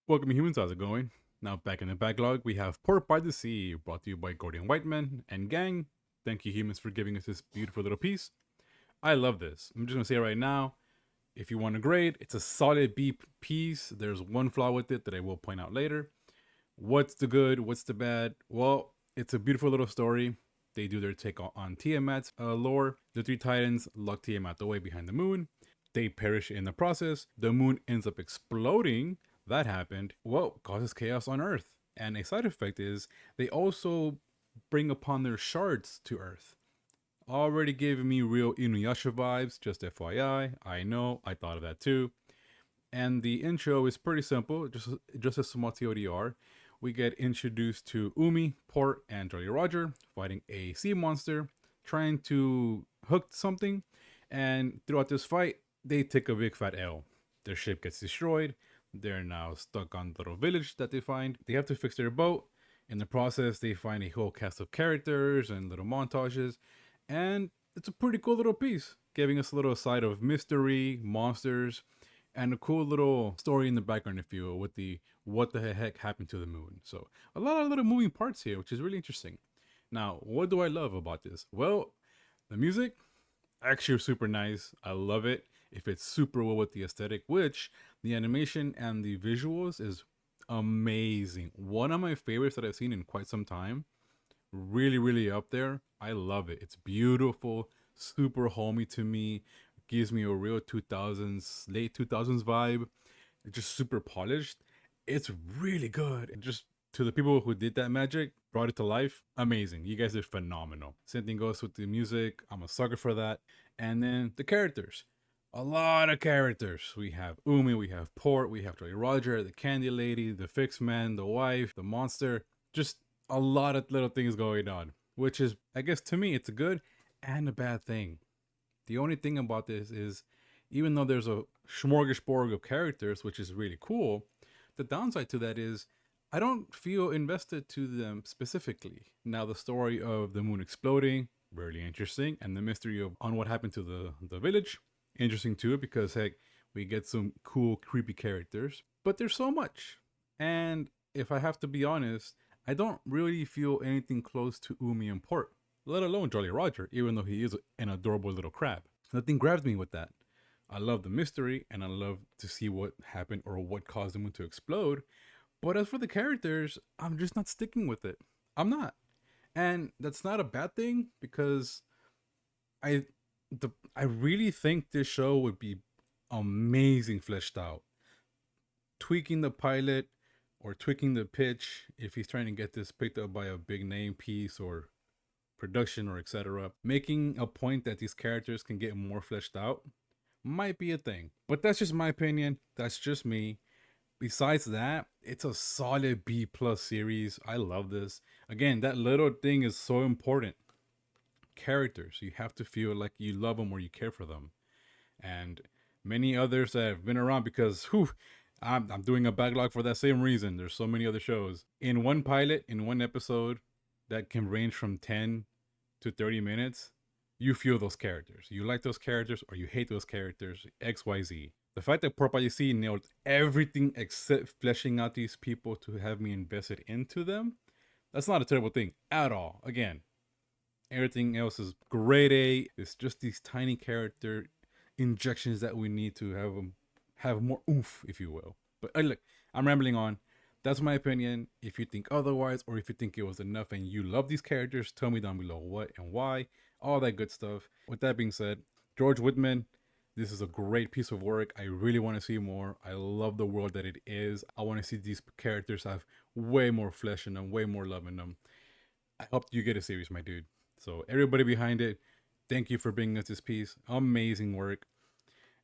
Welcome, humans. How's it going? Now, back in the backlog, we have Port by the Sea, brought to you by Gordon Whiteman and gang. Thank you, humans, for giving us this beautiful little piece. I love this. I'm just gonna say it right now. If you want to grade, it's a solid B piece. There's one flaw with it that I will point out later. What's the good? What's the bad? Well, it's a beautiful little story. They do their take on Tiamat's lore. The three titans lock Tiamat away behind the moon. They perish in the process. The moon ends up exploding. That happened. Well, causes chaos on Earth. And a side effect is they also bring upon their shards to Earth. Already giving me real Inuyasha vibes, just FYI. I know, I thought of that too. And the intro is pretty simple, just a small TODR. We get introduced to Umi, Port, and Jolly Roger fighting a sea monster, trying to hook something. And throughout this fight, they take a big fat L. Their ship gets destroyed. They're now stuck on the little village that they find. They have to fix their boat. In the process, they find a whole cast of characters and little montages. And it's a pretty cool little piece, giving us a little side of mystery, monsters, and a cool little story in the background, if you will, with the what the heck happened to the moon. So a lot of little moving parts here, which is really interesting. Now, what do I love about this? Well, the music, actually super nice. I love it. It fits super well with the aesthetic, which the animation and the visuals is amazing. One of my favorites that I've seen in quite some time. Really, really up there. I love it. It's beautiful, super homey to me. Gives me a real 2000s, late 2000s vibe. It's just super polished. It's really good. It just to the people who did that magic, brought it to life, amazing. You guys are phenomenal. Same thing goes with the music. I'm a sucker for that. And then the characters. A lot of characters. We have Umi, we have Port, we have Jolly Roger, the Candy Lady, the Fixed Man, the wife, the monster. Just a lot of little things going on, which is, I guess, to me, it's a good and a bad thing. The only thing about this is, even though there's a smorgasbord of characters, which is really cool, the downside to that is I don't feel invested to them specifically. Now, the story of the moon exploding, really interesting, and the mystery of on what happened to the village, interesting too, because heck, we get some cool, creepy characters. But there's so much, and if I have to be honest, I don't really feel anything close to Umi and Port, let alone Jolly Roger, even though he is an adorable little crab. Nothing grabs me with that. I love the mystery and I love to see what happened or what caused the moon to explode. But as for the characters, I'm just not sticking with it. I'm not. And that's not a bad thing because I I really think this show would be amazing fleshed out. Tweaking the pilot or tweaking the pitch if he's trying to get this picked up by a big name piece or production or etc. Making a point that these characters can get more fleshed out might be a thing. But that's just my opinion. That's just me. Besides that, it's a solid B plus series. I love this. Again, that little thing is so important. Characters, you have to feel like you love them or you care for them. And many others that have been around because whew, I'm doing a backlog for that same reason. There's so many other shows. In one pilot, in one episode, that can range from 10 to 30 minutes, you feel those characters. You like those characters or you hate those characters, XYZ. The fact that Port by the Sea nailed everything except fleshing out these people to have me invested into them, that's not a terrible thing at all. Again, everything else is grade A. It's just these tiny character injections that we need to have them have more oomph, if you will. But look, I'm rambling on. That's my opinion. If you think otherwise, or if you think it was enough and you love these characters, tell me down below what and why. All that good stuff. With that being said, George Whitman, this is a great piece of work. I really want to see more. I love the world that it is. I want to see these characters have way more flesh in them, way more love in them. I hope you get a series, my dude. So everybody behind it, thank you for bringing us this piece. Amazing work.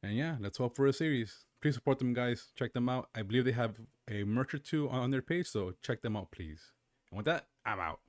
And yeah, let's hope for a series. Please support them, guys. Check them out. I believe they have a merch or two on their page, so check them out, please. And with that, I'm out.